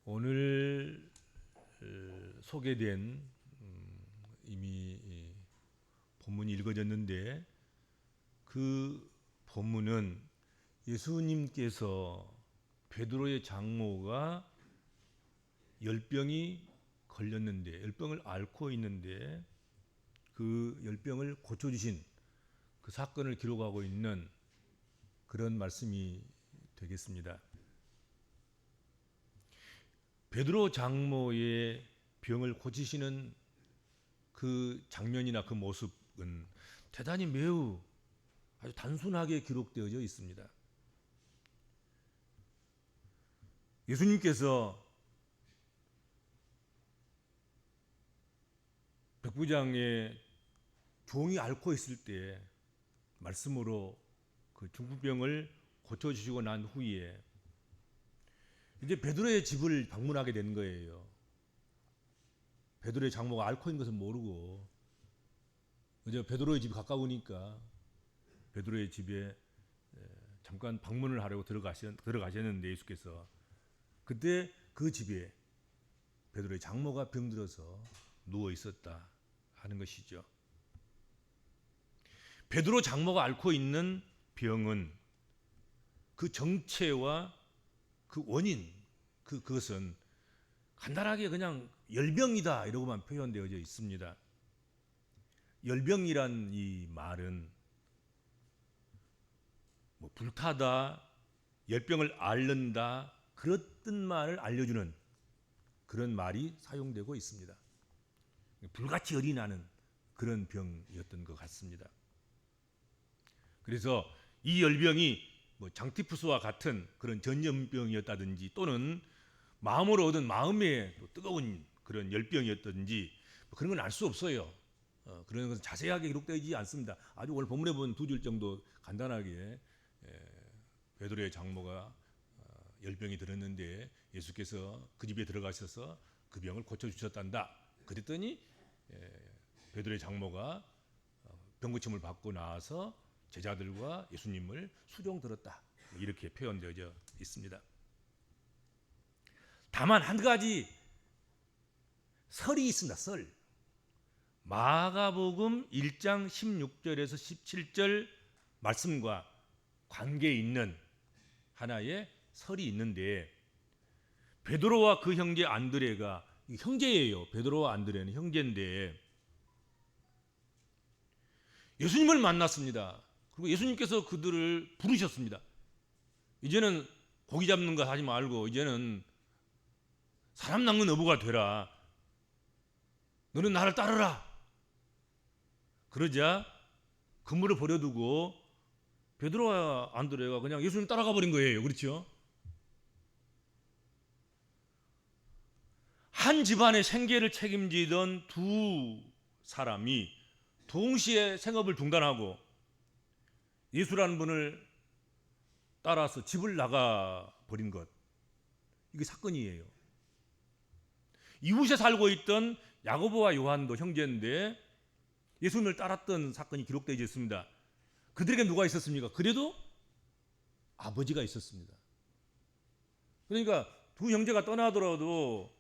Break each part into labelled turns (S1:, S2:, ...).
S1: 오늘 소개된 이미 본문이 읽어졌는데 그 본문은 예수님께서 베드로의 장모가 열병이 걸렸는데 열병을 앓고 있는데 그 열병을 고쳐주신 그 사건을 기록하고 있는 그런 말씀이 되겠습니다. 베드로 장모의 병을 고치시는 그 장면이나 그 모습은 대단히 매우 아주 단순하게 기록되어져 있습니다. 예수님께서 백부장의 종이 앓고 있을 때 말씀으로 그 중풍병을 고쳐주시고 난 후에 이제 베드로의 집을 방문하게 된 거예요. 베드로의 장모가 앓고 있는 것을 모르고 이제 베드로의 집이 가까우니까 베드로의 집에 잠깐 방문을 하려고 들어가셨는데 예수께서 그때 그 집에 베드로의 장모가 병들어서 누워 있었다 하는 것이죠. 베드로 장모가 앓고 있는 병은 그 정체와 그 원인 그것은 간단하게 그냥 열병이다 이러고만 표현되어져 있습니다. 열병이란 이 말은 뭐 불타다, 열병을 앓는다 그런 뜻만을 알려주는 그런 말이 사용되고 있습니다. 불같이 열이 나는 그런 병이었던 것 같습니다. 그래서 이 열병이 뭐 장티푸스와 같은 그런 전염병이었다든지 또는 마음으로 얻은 마음의 뜨거운 그런 열병이었든지 뭐 그런 건 알 수 없어요. 그런 것은 자세하게 기록되지 않습니다. 아주 오늘 본문에 보면 두 줄 정도 간단하게 베드로의 장모가 열병이 들었는데 예수께서 그 집에 들어가셔서 그 병을 고쳐주셨단다. 그랬더니 베드로의 장모가 병고침을 받고 나와서 제자들과 예수님을 수종 들었다. 이렇게 표현되어져 있습니다. 다만 한 가지 설이 있습니다. 설. 마가복음 1장 16절에서 17절 말씀과 관계 있는 하나의 설이 있는데 베드로와 그 형제 안드레가 형제예요. 베드로와 안드레는 형제인데 예수님을 만났습니다. 그리고 예수님께서 그들을 부르셨습니다. 이제는 고기 잡는 거 하지 말고 이제는 사람 낚는 어부가 되라. 너는 나를 따르라. 그러자 그물을 버려두고 베드로와 안드레가 그냥 예수님 따라가 버린 거예요. 그렇죠? 한 집안의 생계를 책임지던 두 사람이 동시에 생업을 중단하고 예수라는 분을 따라서 집을 나가 버린 것. 이게 사건이에요. 이웃에 살고 있던 야고보와 요한도 형제인데 예수님을 따랐던 사건이 기록되어 있습니다. 그들에게 누가 있었습니까? 그래도 아버지가 있었습니다. 그러니까 두 형제가 떠나더라도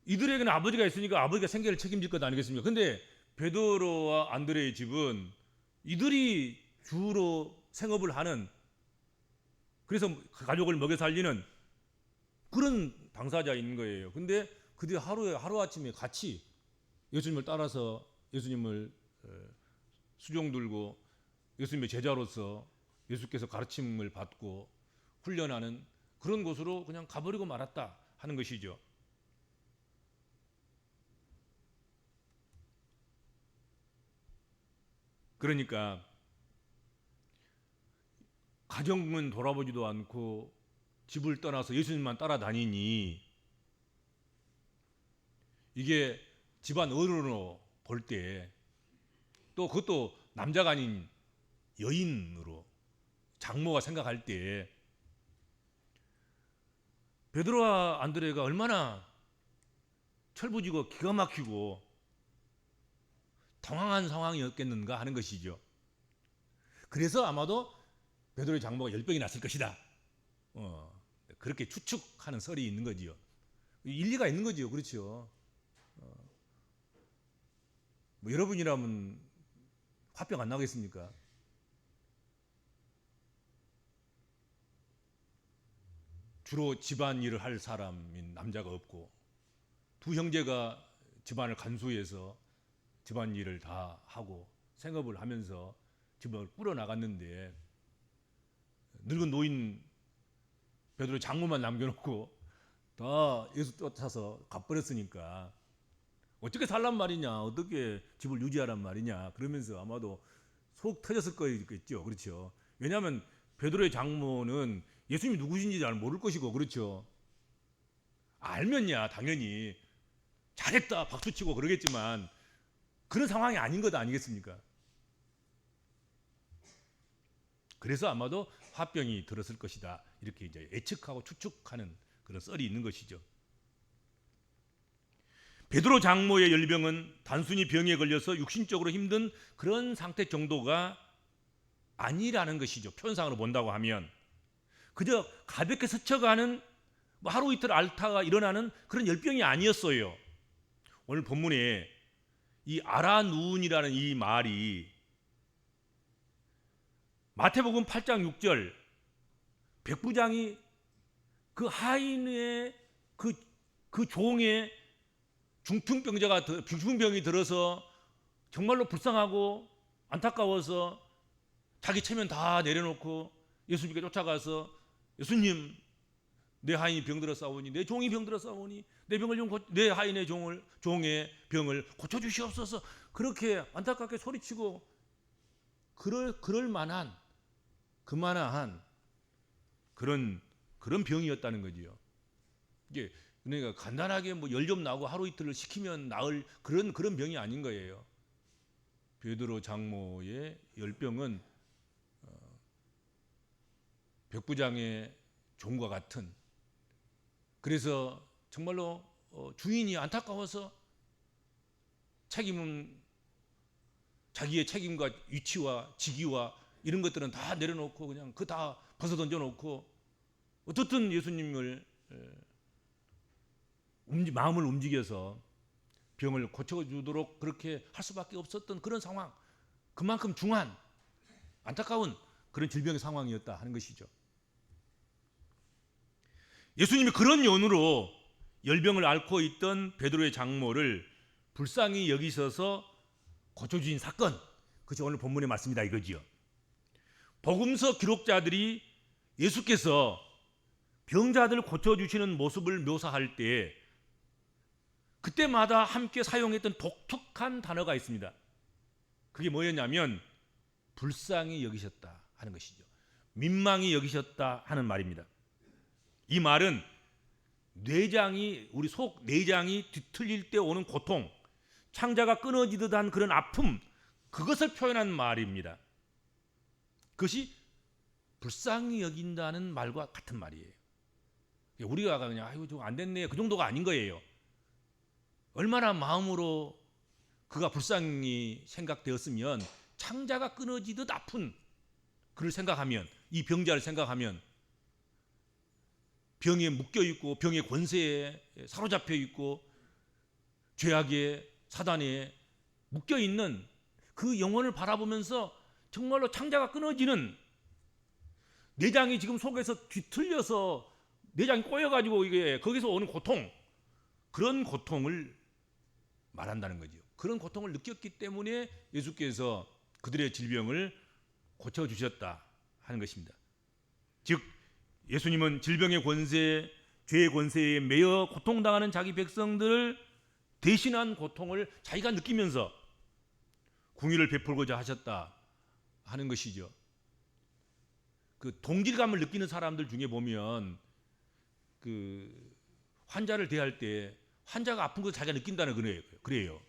S1: 이들에게는 아버지가 있으니까 아버지가 생계를 책임질 것 아니겠습니까? 근데 베드로와 안드레의 집은 이들이 주로 생업을 하는 그래서 가족을 먹여 살리는 그런 당사자인 거예요. 근데 그들이 하루아침에 같이 예수님을 따라서 예수님을 수종 들고 예수님의 제자로서 예수께서 가르침을 받고 훈련하는 그런 곳으로 그냥 가버리고 말았다 하는 것이죠. 그러니까 가정은 돌아보지도 않고 집을 떠나서 예수님만 따라다니니 이게 집안 어른으로 볼 때 또 그것도 남자가 아닌 여인으로 장모가 생각할 때 베드로와 안드레가 얼마나 철부지고 기가 막히고 당황한 상황이었겠는가 하는 것이죠. 그래서 아마도 베드로의 장모가 열병이 났을 것이다. 그렇게 추측하는 설이 있는 거지요. 일리가 있는 거지요. 그렇죠. 뭐 여러분이라면 화병 안 나겠습니까? 주로 집안일을 할 사람인 남자가 없고 두 형제가 집안을 간수해서 집안일을 다 하고 생업을 하면서 집을 꾸려나갔는데 늙은 노인 베드로 장모만 남겨놓고 다 예수 쫓아서 가버렸으니까 어떻게 살란 말이냐, 어떻게 집을 유지하란 말이냐, 그러면서 아마도 속 터졌을 거겠죠. 그렇죠. 왜냐하면 베드로의 장모는 예수님이 누구신지 잘 모를 것이고, 그렇죠. 알면야 당연히 잘했다 박수치고 그러겠지만 그런 상황이 아닌 것 아니겠습니까? 그래서 아마도 화병이 들었을 것이다, 이렇게 이제 예측하고 추측하는 그런 썰이 있는 것이죠. 베드로 장모의 열병은 단순히 병에 걸려서 육신적으로 힘든 그런 상태 정도가 아니라는 것이죠. 표현상으로 본다고 하면 그저 가볍게 스쳐가는 뭐 하루 이틀 앓다가 일어나는 그런 열병이 아니었어요. 오늘 본문에 이 아라누운이라는 이 말이 마태복음 8장 6절 백부장이 그 하인의 그 종의 중풍병이 들어서 정말로 불쌍하고 안타까워서 자기 체면 다 내려놓고 예수님께 쫓아가서 예수님, 내 하인이 병들었사오니, 내 종이 병들었사오니 내 하인의 종의 병을 고쳐주시옵소서, 그렇게 안타깝게 소리치고 그럴 만한 그만한 그런 병이었다는 거지요. 이게 그러니까 간단하게 뭐 열 좀 나고 하루 이틀을 시키면 나을 그런 병이 아닌 거예요. 베드로 장모의 열병은 백부장의 종과 같은, 그래서 정말로 주인이 안타까워서 자기의 책임과 위치와 직위와 이런 것들은 다 내려놓고 그냥 그 다 벗어던져 놓고 어떻든 예수님을 마음을 움직여서 병을 고쳐주도록 그렇게 할 수밖에 없었던 그런 상황, 그만큼 중한 안타까운 그런 질병의 상황이었다 하는 것이죠. 예수님이 그런 연유로 열병을 앓고 있던 베드로의 장모를 불쌍히 여기셔서 고쳐주신 사건, 그것이 오늘 본문의 말씀이다 이거지요. 복음서 기록자들이 예수께서 병자들을 고쳐주시는 모습을 묘사할 때 그때마다 함께 사용했던 독특한 단어가 있습니다. 그게 뭐였냐면 불쌍히 여기셨다 하는 것이죠. 민망히 여기셨다 하는 말입니다. 이 말은 우리 속 내장이 뒤틀릴 때 오는 고통, 창자가 끊어지듯 한 그런 아픔, 그것을 표현한 말입니다. 그것이 불쌍히 여긴다는 말과 같은 말이에요. 우리가 그냥 아이고 좀 안 됐네, 그 정도가 아닌 거예요. 얼마나 마음으로 그가 불쌍히 생각되었으면 창자가 끊어지듯 아픈 그를 생각하면, 이 병자를 생각하면 병에 묶여 있고 병의 권세에 사로잡혀 있고 죄악의 사단에 묶여 있는 그 영혼을 바라보면서 정말로 창자가 끊어지는, 내장이 지금 속에서 뒤틀려서 내장이 꼬여가지고 이게 거기서 오는 고통, 그런 고통을 말한다는 거죠. 그런 고통을 느꼈기 때문에 예수께서 그들의 질병을 고쳐주셨다 하는 것입니다. 즉 예수님은 질병의 권세, 죄의 권세에 매여 고통당하는 자기 백성들을 대신한 고통을 자기가 느끼면서 궁유를 베풀고자 하셨다 하는 것이죠. 그 동질감을 느끼는 사람들 중에 보면 그 환자를 대할 때 환자가 아픈 것을 자기가 느낀다는 그래요.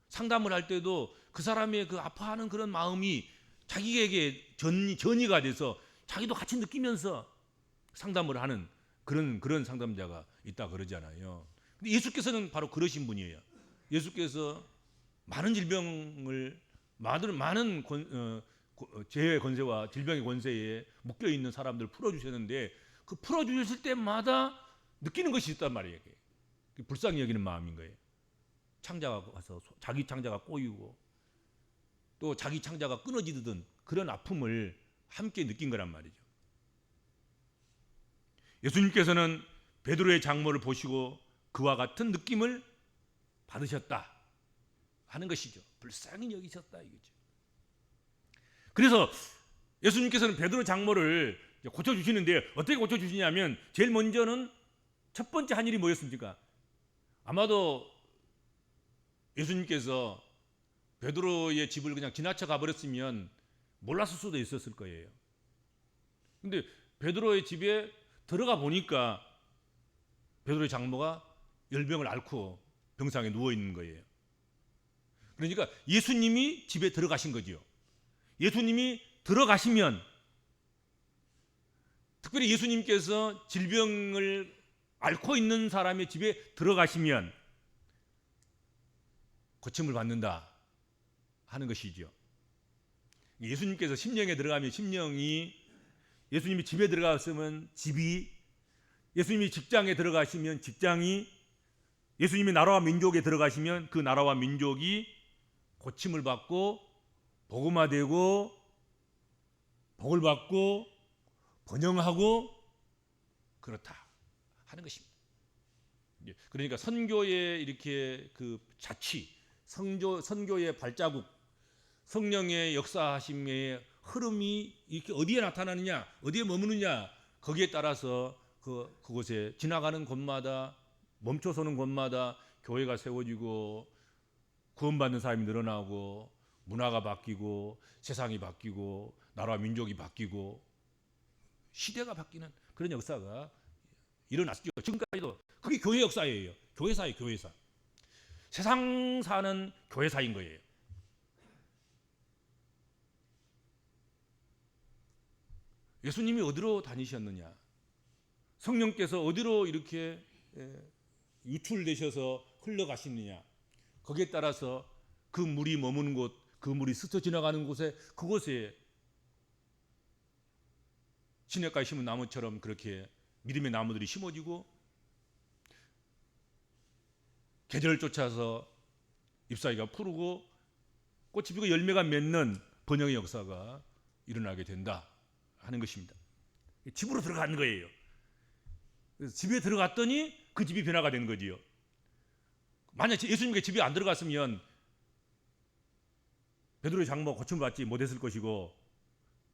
S1: 상담을 할 때도 그 사람의 그 아파하는 그런 마음이 자기에게 전이가 돼서 자기도 같이 느끼면서 상담을 하는 그런 상담자가 있다 그러잖아요. 근데 예수께서는 바로 그러신 분이에요. 예수께서 많은 질병을 죄의 권세와 질병의 권세에 묶여 있는 사람들을 풀어주셨는데 그 풀어주셨을 때마다 느끼는 것이 있단 말이에요. 불쌍히 여기는 마음인 거예요. 창자가 와서 자기 창자가 꼬이고 또 자기 창자가 끊어지던 그런 아픔을 함께 느낀 거란 말이죠. 예수님께서는 베드로의 장모를 보시고 그와 같은 느낌을 받으셨다 하는 것이죠. 불쌍히 여기셨다 이거죠. 그래서 예수님께서는 베드로 장모를 고쳐주시는데 어떻게 고쳐주시냐면 제일 먼저는 첫 번째 한 일이 뭐였습니까? 아마도 예수님께서 베드로의 집을 그냥 지나쳐 가버렸으면 몰랐을 수도 있었을 거예요. 근데 베드로의 집에 들어가 보니까 베드로의 장모가 열병을 앓고 병상에 누워 있는 거예요. 그러니까 예수님이 집에 들어가신 거지요. 예수님이 들어가시면, 특별히 예수님께서 질병을 앓고 있는 사람의 집에 들어가시면 고침을 받는다 하는 것이죠. 예수님께서 심령에 들어가면 심령이, 예수님이 집에 들어갔으면 집이, 예수님이 직장에 들어가시면 직장이, 예수님이 나라와 민족에 들어가시면 그 나라와 민족이 고침을 받고 복음화되고 복을 받고 번영하고 그렇다 하는 것입니다. 그러니까 선교의 이렇게 그 자취, 선교의 발자국, 성령의 역사하심의 흐름이 이렇게 어디에 나타나느냐, 어디에 머무느냐, 거기에 따라서 그곳에 지나가는 곳마다, 멈춰서는 곳마다 교회가 세워지고 구원받는 사람이 늘어나고 문화가 바뀌고 세상이 바뀌고 나라와 민족이 바뀌고 시대가 바뀌는 그런 역사가 일어났죠. 지금까지도 그게 교회 역사예요. 교회사예요. 교회사. 세상사는 교회사인 거예요. 예수님이 어디로 다니셨느냐, 성령께서 어디로 이렇게 유출되셔서 흘러가시느냐, 거기에 따라서 그 물이 머무는 곳, 그 물이 스쳐 지나가는 곳에, 그곳에 시냇가에 심은 나무처럼 그렇게 믿음의 나무들이 심어지고 계절을 쫓아서 잎사귀가 푸르고 꽃이 피고 열매가 맺는 번영의 역사가 일어나게 된다 하는 것입니다. 집으로 들어가는 거예요. 그래서 집에 들어갔더니 그 집이 변화가 되는 거지요. 만약 예수님께 집에 안 들어갔으면 베드로의 장모가 고침을 받지 못했을 것이고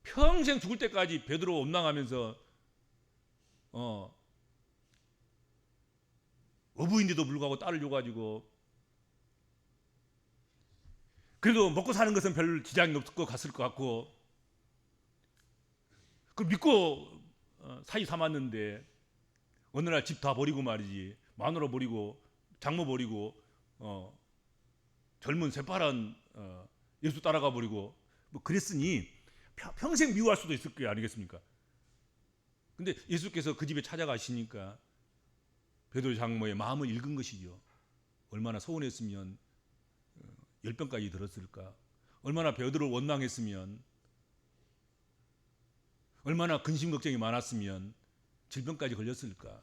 S1: 평생 죽을 때까지 베드로 원망하면서 어부인데도 불구하고 딸을 줘가지고 그래도 먹고 사는 것은 별 지장이 없을 것 갔을 것 같고 그 믿고 사이 삼았는데 어느 날 집 다 버리고 말이지, 마누라 버리고 장모 버리고 젊은 새파란 예수 따라가 버리고 뭐 그랬으니 평생 미워할 수도 있을 거 아니겠습니까? 근데 예수께서 그 집에 찾아가시니까 베드로 장모의 마음을 읽은 것이죠. 얼마나 서운했으면 열병까지 들었을까, 얼마나 베드로를 원망했으면, 얼마나 근심 걱정이 많았으면 질병까지 걸렸을까.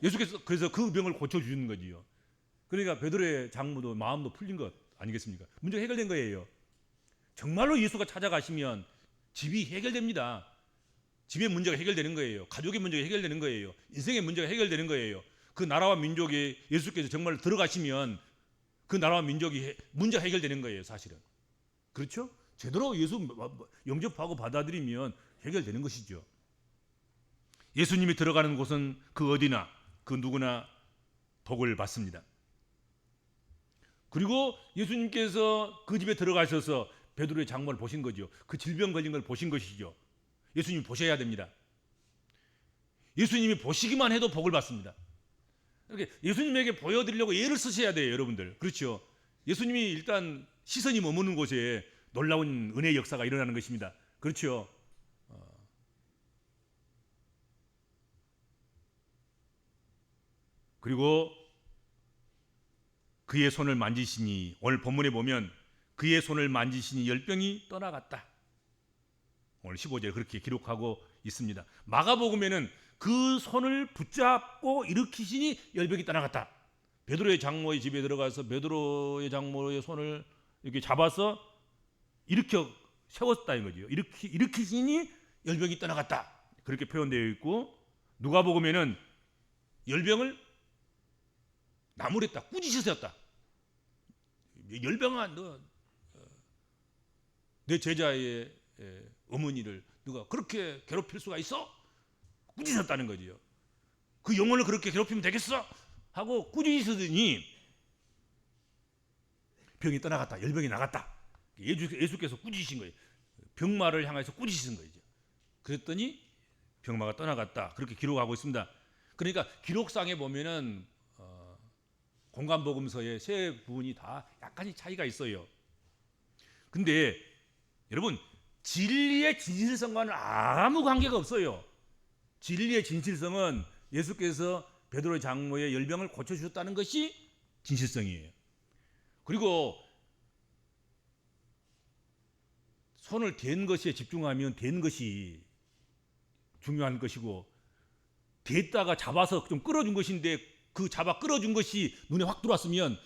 S1: 예수께서 그래서 그 병을 고쳐주시는 거지요. 그러니까 베드로의 장모도 마음도 풀린 것 아니겠습니까? 문제가 해결된 거예요. 정말로 예수가 찾아가시면 집이 해결됩니다. 집의 문제가 해결되는 거예요. 가족의 문제가 해결되는 거예요. 인생의 문제가 해결되는 거예요. 그 나라와 민족에 예수께서 정말 들어가시면 그 나라와 민족이 문제가 해결되는 거예요. 사실은. 그렇죠? 제대로 예수 영접하고 받아들이면 해결되는 것이죠. 예수님이 들어가는 곳은 그 어디나 그 누구나 복을 받습니다. 그리고 예수님께서 그 집에 들어가셔서 베드로의 장모를 보신 거죠. 그 질병 걸린 걸 보신 것이죠. 예수님이 보셔야 됩니다. 예수님이 보시기만 해도 복을 받습니다. 이렇게 예수님에게 보여드리려고 예를 쓰셔야 돼요, 여러분들. 그렇죠? 예수님이 일단 시선이 머무는 곳에 놀라운 은혜의 역사가 일어나는 것입니다. 그렇죠? 그리고 그의 손을 만지시니, 오늘 본문에 보면 그의 손을 만지시니 열병이 떠나갔다. 오늘 15절에 그렇게 기록하고 있습니다. 마가복음에는 그 손을 붙잡고 일으키시니 열병이 떠나갔다. 베드로의 장모의 집에 들어가서 베드로의 장모의 손을 이렇게 잡아서 일으켜 세웠다는 거죠. 일으키시니 열병이 떠나갔다. 그렇게 표현되어 있고, 누가복음에는 열병을 나무랬다, 꾸짖으셨다. 열병아, 너 내 제자의 어머니를 누가 그렇게 괴롭힐 수가 있어? 꾸짖었다는 거지요. 그 영혼을 그렇게 괴롭히면 되겠어? 하고 꾸짖으시더니 병이 떠나갔다. 열병이 나갔다. 예수께서 꾸짖으신 거예요. 병마를 향해서 꾸짖으신 거죠. 그랬더니 병마가 떠나갔다. 그렇게 기록하고 있습니다. 그러니까 기록상에 보면은 공간복음서의 세 부분이 다 약간의 차이가 있어요. 근데 여러분, 진리의 진실성과는 아무 관계가 없어요. 진리의 진실성은 예수께서 베드로의 장모의 열병을 고쳐주셨다는 것이 진실성이에요. 그리고 손을 댄 것에 집중하면 댄 것이 중요한 것이고, 댔다가 잡아서 좀 끌어준 것인데 그 잡아 끌어준 것이 눈에 확 들어왔으면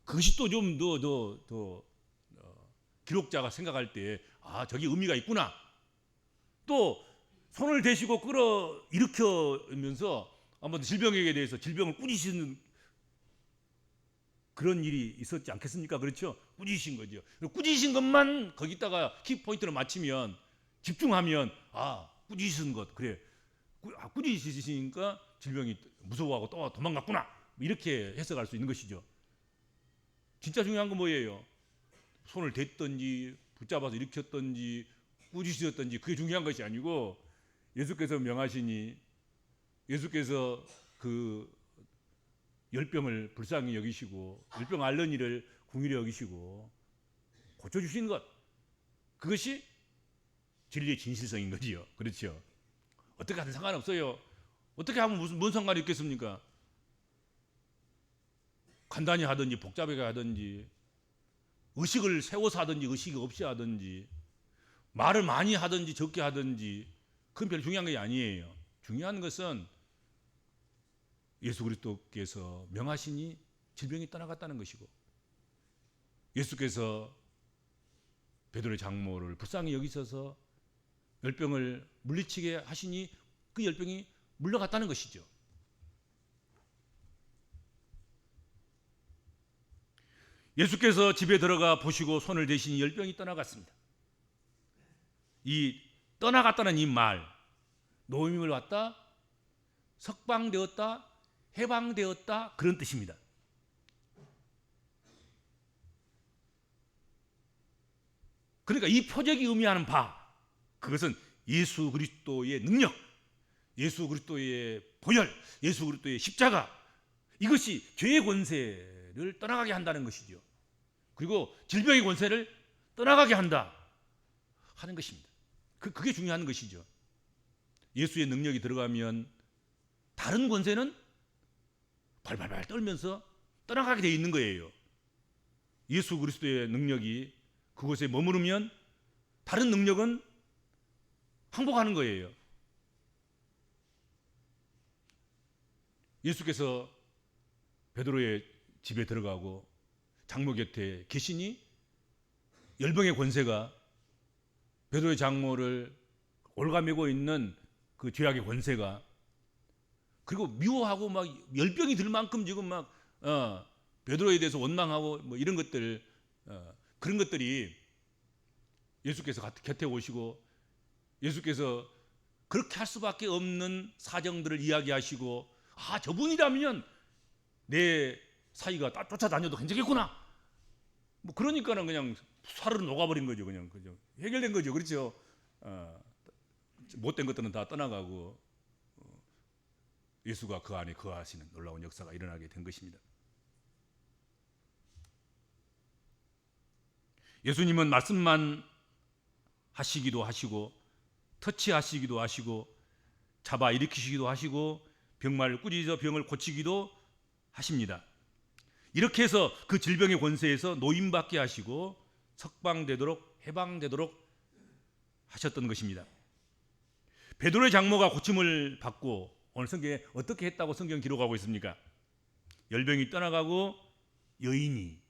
S1: 그것이 또 좀 더 기록자가 생각할 때 저기 의미가 있구나. 또 손을 대시고 끌어 일으켜면서 한번 질병에 대해서 질병을 꾸짖으시는 그런 일이 있었지 않겠습니까? 그렇죠? 꾸짖으신 거죠. 꾸짖으신 것만 거기다가 키포인트를 맞추면, 집중하면 꾸짖으신 것, 그래, 꾸짖으시니까 질병이 무서워하고 또 도망갔구나, 이렇게 해석할 수 있는 것이죠. 진짜 중요한 건 뭐예요? 손을 댔든지 붙잡아서 일으켰든지 꾸짖으셨든지 그게 중요한 것이 아니고, 예수께서 명하시니 예수께서 그 열병을 불쌍히 여기시고 열병 앓는 이를 긍휼히 여기시고 고쳐주신 것, 그것이 진리의 진실성인 거지요. 그렇죠? 어떻게 하든 상관없어요. 어떻게 하면 뭔 상관이 있겠습니까? 간단히 하든지 복잡하게 하든지, 의식을 세워서 하든지 의식이 없이 하든지, 말을 많이 하든지 적게 하든지, 그건 별 중요한 게 아니에요. 중요한 것은 예수 그리스도께서 명하시니 질병이 떠나갔다는 것이고, 예수께서 베드로의 장모를 불쌍히 여기셔서 열병을 물리치게 하시니 그 열병이 물러갔다는 것이죠. 예수께서 집에 들어가 보시고 손을 대시니 열병이 떠나갔습니다. 이 떠나갔다는 이 말, 노임을 왔다, 석방되었다, 해방되었다, 그런 뜻입니다. 그러니까 이 표적이 의미하는 바, 그것은 예수 그리스도의 능력, 예수 그리스도의 보혈, 예수 그리스도의 십자가, 이것이 죄의 권세를 떠나가게 한다는 것이죠. 그리고 질병의 권세를 떠나가게 한다 하는 것입니다. 그게 중요한 것이죠. 예수의 능력이 들어가면 다른 권세는 발발발 떨면서 떠나가게 되어 있는 거예요. 예수 그리스도의 능력이 그곳에 머무르면 다른 능력은 항복하는 거예요. 예수께서 베드로의 집에 들어가고 장모 곁에 계시니 열병의 권세가, 베드로의 장모를 올가매고 있는 그 죄악의 권세가, 그리고 미워하고 막 열병이 들 만큼 지금 막 베드로에 대해서 원망하고 뭐 이런 것들, 그런 것들이 예수께서 곁에 오시고 예수께서 그렇게 할 수밖에 없는 사정들을 이야기하시고, 저분이라면 내 사이가 쫓아다녀도 괜찮겠구나, 뭐 그러니까는 그냥 사르르 녹아버린 거죠. 그냥 그죠, 해결된 거죠. 그렇죠? 못된 것들은 다 떠나가고 예수가 그 안에 거하시는 놀라운 역사가 일어나게 된 것입니다. 예수님은 말씀만 하시기도 하시고, 터치하시기도 하시고, 잡아 일으키시기도 하시고, 병마를 꾸짖어 병을 고치기도 하십니다. 이렇게 해서 그 질병의 권세에서 노임받게 하시고 석방되도록, 해방되도록 하셨던 것입니다. 베드로의 장모가 고침을 받고 오늘 성경에 어떻게 했다고 성경 기록하고 있습니까? 열병이 떠나가고 여인이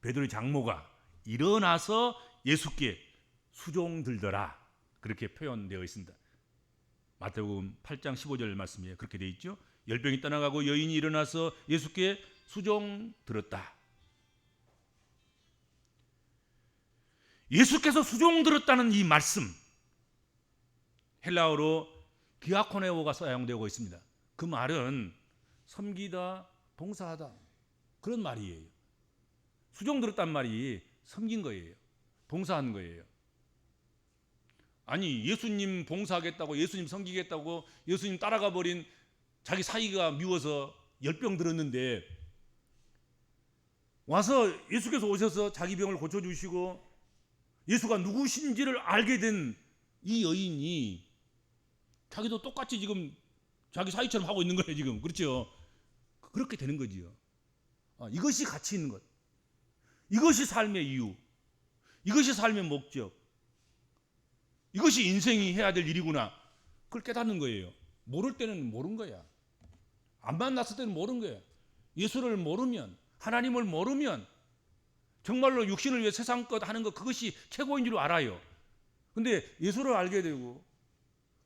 S1: 베드로의 장모가 일어나서 예수께 수종들더라, 그렇게 표현되어 있습니다. 마태복음 8장 15절 말씀에 그렇게 되어 있죠. 열병이 떠나가고 여인이 일어나서 예수께 수종들었다. 예수께서 수종들었다는 이 말씀, 헬라어로 디아코네오가 사용되고 있습니다. 그 말은 섬기다, 봉사하다, 그런 말이에요. 수종들었단 말이 섬긴 거예요. 봉사한 거예요. 아니, 예수님 봉사하겠다고, 예수님 섬기겠다고 예수님 따라가 버린 자기 사이가 미워서 열병 들었는데 와서 예수께서 오셔서 자기 병을 고쳐주시고 예수가 누구신지를 알게 된 이 여인이 자기도 똑같이 지금 자기 사위처럼 하고 있는 거예요, 지금. 그렇죠? 그렇게 되는 거지요. 이것이 가치 있는 것. 이것이 삶의 이유. 이것이 삶의 목적. 이것이 인생이 해야 될 일이구나. 그걸 깨닫는 거예요. 모를 때는 모른 거야. 안 만났을 때는 모른 거야. 예수를 모르면, 하나님을 모르면 정말로 육신을 위해 세상 것 하는 것, 그것이 최고인 줄 알아요. 근데 예수를 알게 되고,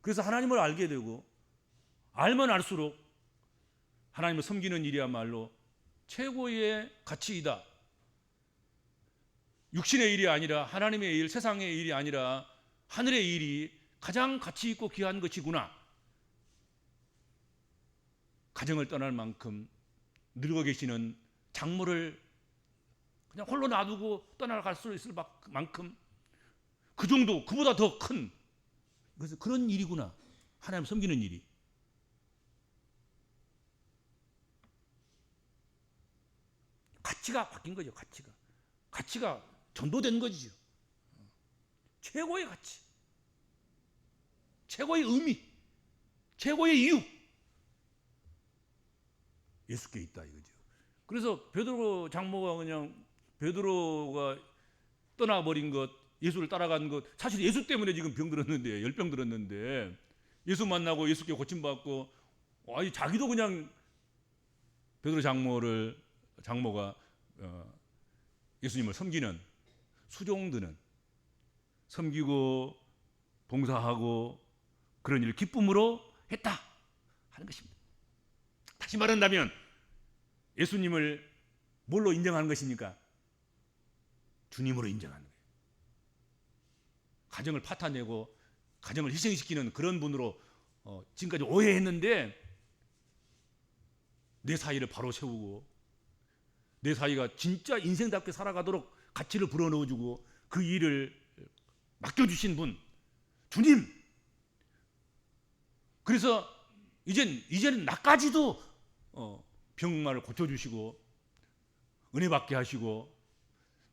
S1: 그래서 하나님을 알게 되고, 알면 알수록 하나님을 섬기는 일이야말로 최고의 가치이다. 육신의 일이 아니라 하나님의 일, 세상의 일이 아니라 하늘의 일이 가장 가치 있고 귀한 것이구나. 가정을 떠날 만큼 늙어 계시는 장모를 그냥 홀로 놔두고 떠나갈 수 있을 만큼 그 정도, 그보다 더 큰, 그래서 그런 일이구나. 하나님 섬기는 일이. 가치가 바뀐 거죠. 가치가 전도된 거지요. 최고의 가치, 최고의 의미, 최고의 이유, 예수께 있다 이거죠. 그래서 베드로 장모가 그냥 베드로가 떠나버린 것, 예수를 따라간 것, 사실 예수 때문에 지금 병 들었는데, 열병 들었는데 예수 만나고 예수께 고침받고, 자기도 그냥 베드로 장모가 예수님을 섬기는, 수종드는, 섬기고 봉사하고 그런 일을 기쁨으로 했다 하는 것입니다. 다시 말한다면 예수님을 뭘로 인정하는 것입니까? 주님으로 인정하는 거예요. 가정을 파탄내고 가정을 희생시키는 그런 분으로 지금까지 오해했는데, 내 사이를 바로 세우고 내 사이가 진짜 인생답게 살아가도록 가치를 불어넣어주고 그 일을 맡겨주신 분, 주님. 그래서 이제는 나까지도 병마를 고쳐주시고 은혜 받게 하시고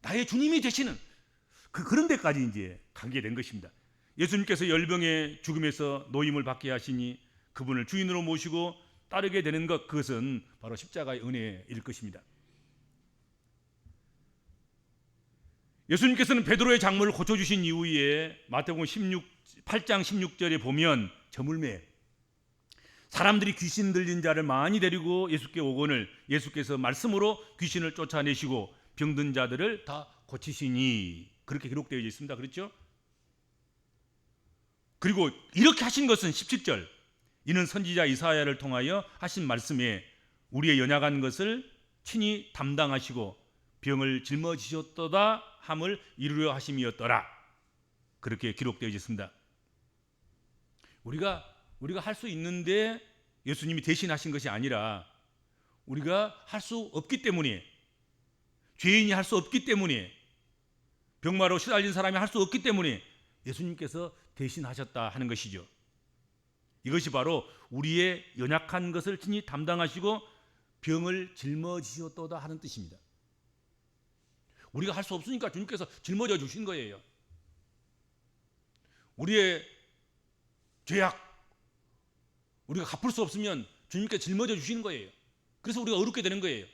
S1: 나의 주님이 되시는 그런 데까지 이제 가게 된 것입니다. 예수님께서 열병의 죽음에서 노임을 받게 하시니 그분을 주인으로 모시고 따르게 되는 것, 그것은 바로 십자가의 은혜일 것입니다. 예수님께서는 베드로의 장모를 고쳐주신 이후에 마태복음 8장 16절에 보면 저물매 사람들이 귀신 들린 자를 많이 데리고 예수께 오거늘 예수께서 말씀으로 귀신을 쫓아내시고 병든 자들을 다 고치시니, 그렇게 기록되어 있습니다. 그렇죠? 그리고 이렇게 하신 것은 17절, 이는 선지자 이사야를 통하여 하신 말씀에 우리의 연약한 것을 친히 담당하시고 병을 짊어지셨도다 함을 이루려 하심이었더라, 그렇게 기록되어 있습니다. 우리가 할 수 있는데 예수님이 대신하신 것이 아니라 우리가 할 수 없기 때문에, 죄인이 할 수 없기 때문에, 병마로 시달린 사람이 할 수 없기 때문에 예수님께서 대신하셨다 하는 것이죠. 이것이 바로 우리의 연약한 것을 친히 담당하시고 병을 짊어지셨도다 하는 뜻입니다. 우리가 할 수 없으니까 주님께서 짊어져 주신 거예요. 우리의 죄악, 우리가 갚을 수 없으면 주님께 짊어져 주시는 거예요. 그래서 우리가 어렵게 되는 거예요.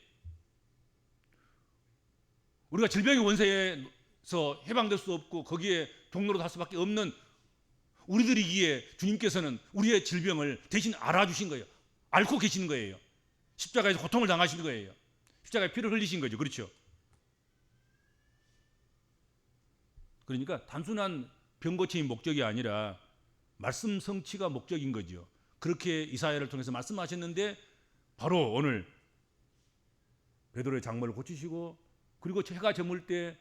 S1: 우리가 질병의 원세에서 해방될 수 없고 거기에 종로로 갈 수밖에 없는 우리들이기에 주님께서는 우리의 질병을 대신 알아주신 거예요. 앓고 계시는 거예요. 십자가에서 고통을 당하신 거예요. 십자가에 피를 흘리신 거죠. 그렇죠? 그러니까 단순한 병 고침이 목적이 아니라 말씀 성취가 목적인 거죠. 그렇게 이사야를 통해서 말씀하셨는데 바로 오늘 베드로의 장모를 고치시고, 그리고 해가 저물 때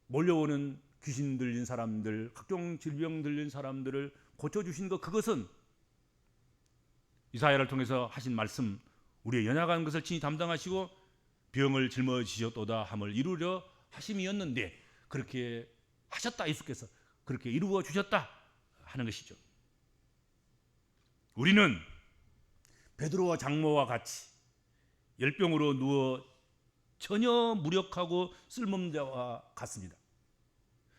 S1: 몰려오는 귀신 들린 사람들, 각종 질병 들린 사람들을 고쳐주신 것, 그것은 이사야를 통해서 하신 말씀, 우리의 연약한 것을 친히 담당하시고 병을 짊어지셨도다 함을 이루려 하심이었는데, 그렇게 하셨다. 예수께서 그렇게 이루어 주셨다 하는 것이죠. 우리는 베드로와 장모와 같이 열병으로 누워 전혀 무력하고 쓸모없는 자와 같습니다.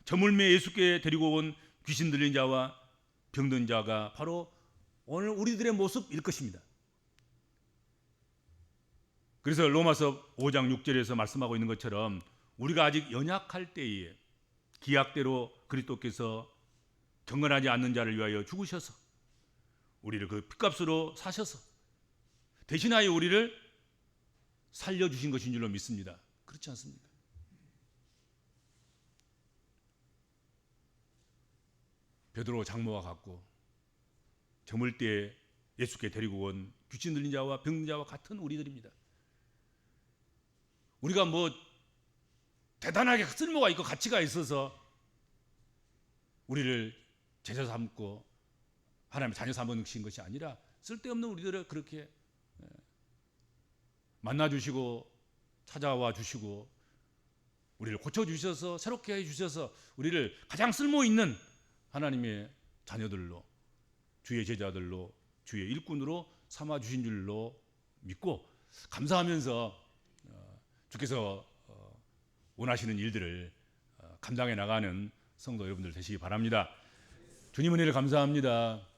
S1: 저물매 예수께 데리고 온 귀신 들린 자와 병든 자가 바로 오늘 우리들의 모습일 것입니다. 그래서 로마서 5장 6절에서 말씀하고 있는 것처럼 우리가 아직 연약할 때에 기약대로 그리스도께서 경건하지 않는 자를 위하여 죽으셔서 우리를 그 핏값으로 사셔서 대신하여 우리를 살려주신 것인 줄로 믿습니다. 그렇지 않습니까? 베드로 장모와 같고 저물 때 예수께 데리고 온 귀신 들린 자와 병든 자와 같은 우리들입니다. 우리가 뭐 대단하게 쓸모가 있고 가치가 있어서 우리를 제자 삼고 하나님의 자녀 삼으신 것이 아니라 쓸데없는 우리들을 그렇게 만나주시고 찾아와 주시고 우리를 고쳐주셔서 새롭게 해주셔서 우리를 가장 쓸모있는 하나님의 자녀들로, 주의 제자들로, 주의 일꾼으로 삼아주신 줄로 믿고 감사하면서 주께서 원하시는 일들을 감당해 나가는 성도 여러분들 되시기 바랍니다. 주님 은혜를 감사합니다.